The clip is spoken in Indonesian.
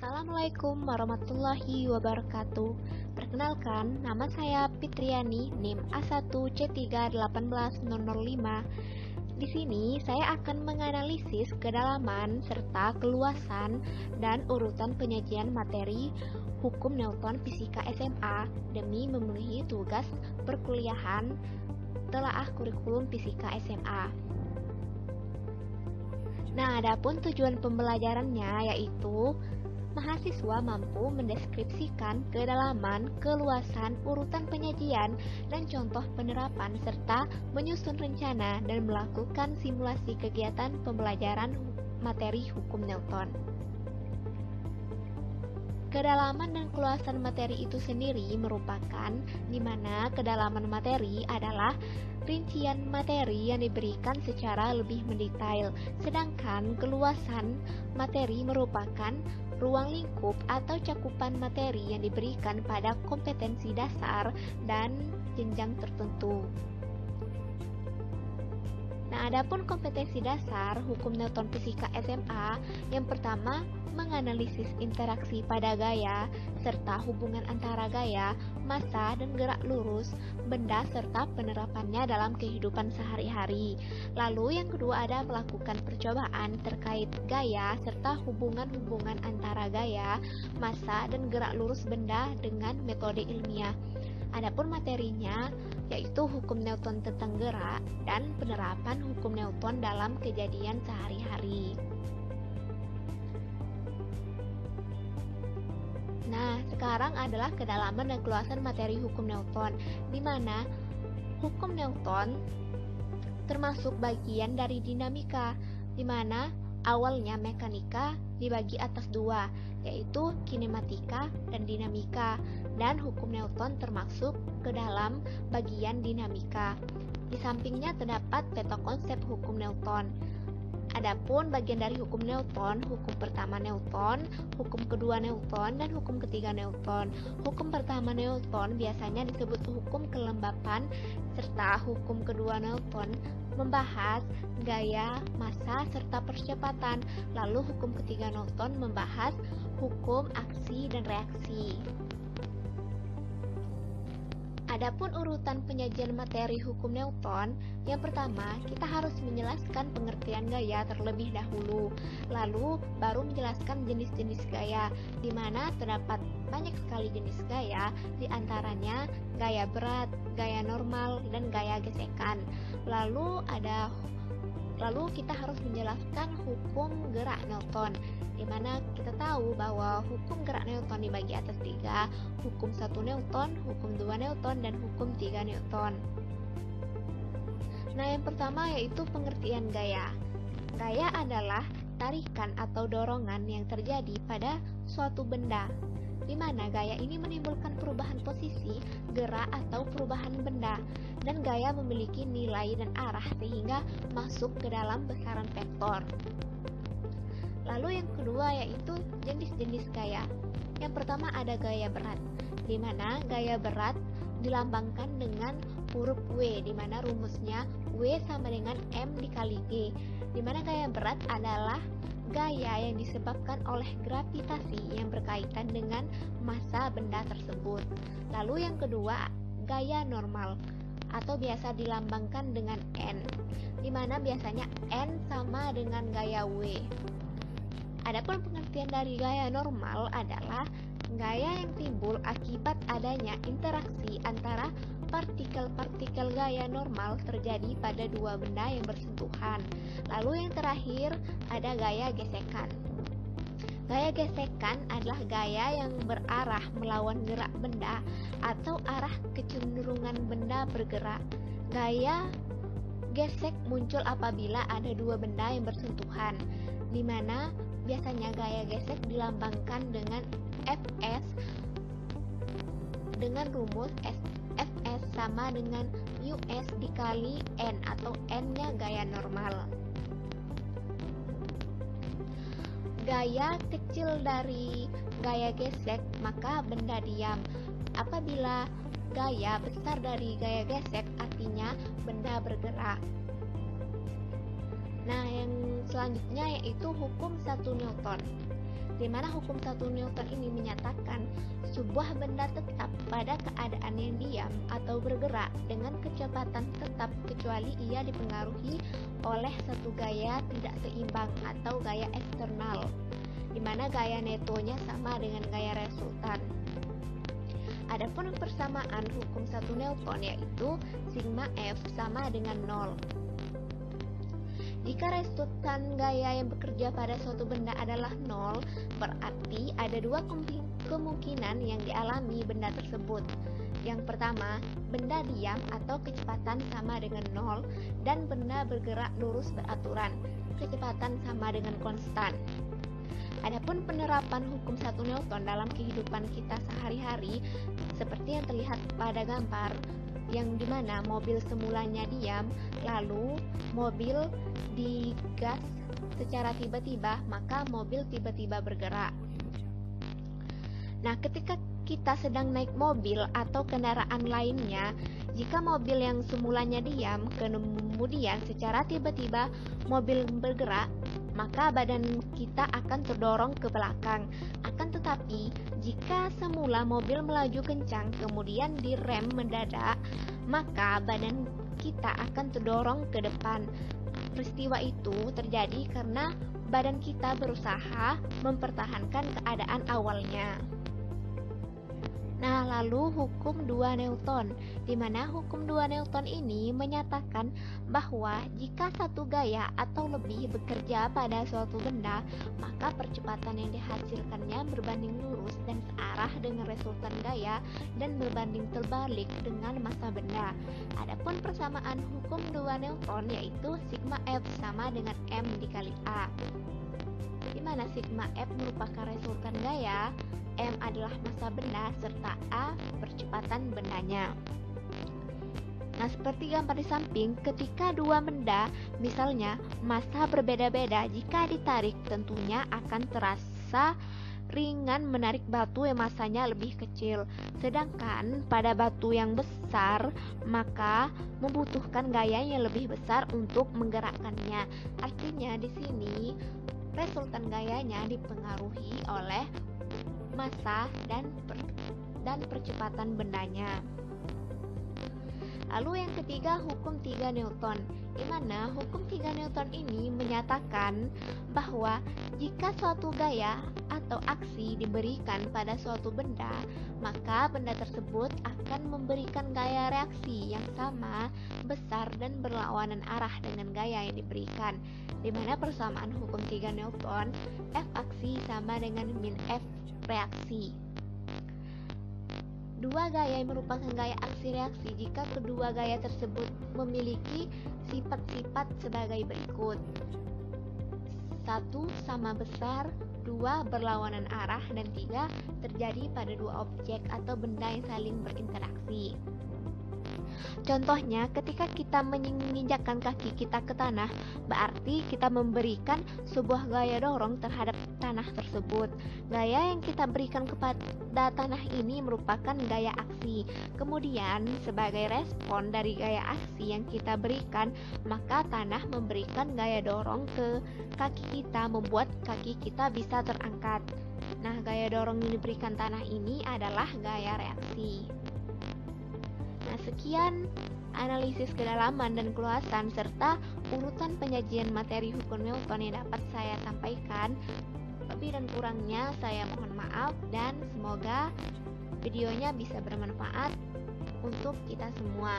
Assalamualaikum warahmatullahi wabarakatuh. Perkenalkan, nama saya Fitriani, NIM A1C3180005. Di sini saya akan menganalisis kedalaman serta keluasan dan urutan penyajian materi hukum Newton Fisika SMA demi memenuhi tugas perkuliahan telaah kurikulum Fisika SMA. Nah, adapun tujuan pembelajarannya yaitu mahasiswa mampu mendeskripsikan kedalaman, keluasan, urutan penyajian, dan contoh penerapan serta menyusun rencana dan melakukan simulasi kegiatan pembelajaran materi hukum Newton. Kedalaman dan keluasan materi itu sendiri merupakan di mana kedalaman materi adalah rincian materi yang diberikan secara lebih mendetail, sedangkan keluasan materi merupakan ruang lingkup atau cakupan materi yang diberikan pada kompetensi dasar dan jenjang tertentu. Nah, adapun kompetensi dasar hukum Newton Fisika SMA, yang pertama menganalisis interaksi pada gaya serta hubungan antara gaya, massa, dan gerak lurus benda serta penerapannya dalam kehidupan sehari-hari. Lalu yang kedua ada melakukan percobaan terkait gaya serta hubungan-hubungan antara gaya, massa, dan gerak lurus benda dengan metode ilmiah. Adapun materinya yaitu hukum Newton tentang gerak dan penerapan hukum Newton dalam kejadian sehari-hari. Nah, sekarang adalah kedalaman dan keluasan materi hukum Newton, di mana hukum Newton termasuk bagian dari dinamika, di mana awalnya mekanika dibagi atas dua, yaitu kinematika dan dinamika, dan hukum Newton termasuk ke dalam bagian dinamika. Di sampingnya terdapat peta konsep hukum Newton. Adapun bagian dari hukum Newton, hukum pertama Newton, hukum kedua Newton, dan hukum ketiga Newton. Hukum pertama Newton biasanya disebut hukum kelembapan, serta hukum kedua Newton membahas gaya, massa, serta percepatan. Lalu hukum ketiga Newton membahas hukum aksi dan reaksi. Adapun urutan penyajian materi hukum Newton, yang pertama kita harus menjelaskan pengertian gaya terlebih dahulu, lalu baru menjelaskan jenis-jenis gaya, di mana terdapat banyak sekali jenis gaya, di antaranya gaya berat, gaya normal, dan gaya gesekan. Lalu kita harus menjelaskan hukum gerak Newton, di mana kita tahu bahwa hukum gerak Newton dibagi atas tiga, hukum 1 Newton, hukum 2 Newton, dan hukum 3 Newton. Nah, yang pertama yaitu pengertian gaya. Gaya adalah tarikan atau dorongan yang terjadi pada suatu benda, di mana gaya ini menimbulkan perubahan posisi, gerak, atau perubahan benda, dan gaya memiliki nilai dan arah sehingga masuk ke dalam besaran vektor. Lalu yang kedua yaitu jenis-jenis gaya. Yang pertama ada gaya berat, di mana gaya berat dilambangkan dengan huruf W, di mana rumusnya W sama dengan M dikali G, di mana gaya berat adalah gaya yang disebabkan oleh gravitasi yang berkaitan dengan massa benda tersebut. Lalu yang kedua, gaya normal atau biasa dilambangkan dengan N, di mana biasanya N sama dengan gaya W. Adapun pengertian dari gaya normal adalah gaya yang timbul akibat adanya interaksi antara partikel-partikel gaya normal terjadi pada dua benda yang bersentuhan. Lalu yang terakhir ada gaya gesekan. Gaya gesekan adalah gaya yang berarah melawan gerak benda atau arah kecenderungan benda bergerak. Gaya gesek muncul apabila ada dua benda yang bersentuhan, di mana biasanya gaya gesek dilambangkan dengan Fs dengan rumus Fs sama dengan Us dikali N atau N-nya gaya normal. Gaya kecil dari gaya gesek maka benda diam. Apabila gaya besar dari gaya gesek artinya benda bergerak. Nah, yang selanjutnya yaitu hukum 1 Newton. di mana hukum 1 Newton ini menyatakan sebuah benda tetap pada keadaan yang diam atau bergerak dengan kecepatan tetap kecuali ia dipengaruhi oleh satu gaya tidak seimbang atau gaya eksternal, di mana gaya netonya sama dengan gaya resultan. Adapun persamaan hukum 1 Newton yaitu sigma F sama dengan 0. Jika resultan gaya yang bekerja pada suatu benda adalah 0, berarti ada dua kemungkinan yang dialami benda tersebut. Yang pertama, benda diam atau kecepatan sama dengan 0 dan benda bergerak lurus beraturan, kecepatan sama dengan konstan. Adapun penerapan hukum 1 Newton dalam kehidupan kita sehari-hari seperti yang terlihat pada gambar, yang dimana mobil semulanya diam, lalu mobil digas secara tiba-tiba, maka mobil tiba-tiba bergerak. Nah, ketika kita sedang naik mobil atau kendaraan lainnya, jika mobil yang semulanya diam, kemudian secara tiba-tiba mobil bergerak, maka badan kita akan terdorong ke belakang. Akan tetapi, jika semula mobil melaju kencang kemudian direm mendadak, maka badan kita akan terdorong ke depan. Peristiwa itu terjadi karena badan kita berusaha mempertahankan keadaan awalnya. Nah, lalu hukum 2 Newton, di mana hukum 2 Newton ini menyatakan bahwa jika satu gaya atau lebih bekerja pada suatu benda, maka percepatan yang dihasilkannya berbanding lurus dan searah dengan resultan gaya dan berbanding terbalik dengan massa benda. Adapun persamaan hukum 2 Newton yaitu sigma F sama dengan M dikali A, di mana sigma F merupakan resultan gaya, M adalah massa benda, serta A percepatan bendanya. Nah, seperti gambar di samping, ketika dua benda, misalnya massa berbeda-beda, jika ditarik tentunya akan terasa ringan menarik batu yang massanya lebih kecil. Sedangkan pada batu yang besar, maka membutuhkan gaya yang lebih besar untuk menggerakkannya. Artinya di sini resultan gayanya dipengaruhi oleh massa dan percepatan bendanya. Lalu yang ketiga, hukum 3 Newton, di mana hukum 3 Newton ini menyatakan bahwa jika suatu gaya atau aksi diberikan pada suatu benda, maka benda tersebut akan memberikan gaya reaksi yang sama, besar, dan berlawanan arah dengan gaya yang diberikan, di mana persamaan hukum 3 Newton, F aksi sama dengan min F reaksi. Dua gaya yang merupakan gaya aksi reaksi jika kedua gaya tersebut memiliki sifat-sifat sebagai berikut. 1. Sama besar, 2. Berlawanan arah, dan 3. Terjadi pada dua objek atau benda yang saling berinteraksi. Contohnya, ketika kita menginjakkan kaki kita ke tanah, berarti kita memberikan sebuah gaya dorong terhadap tanah tersebut. Gaya yang kita berikan kepada tanah ini merupakan gaya aksi. Kemudian, sebagai respon dari gaya aksi yang kita berikan, maka tanah memberikan gaya dorong ke kaki kita, membuat kaki kita bisa terangkat. Nah, gaya dorong yang diberikan tanah ini adalah gaya reaksi. Nah, sekian analisis kedalaman dan keluasan serta urutan penyajian materi hukum Newton yang dapat saya sampaikan. Lebih dan kurangnya saya mohon maaf, dan semoga videonya bisa bermanfaat untuk kita semua.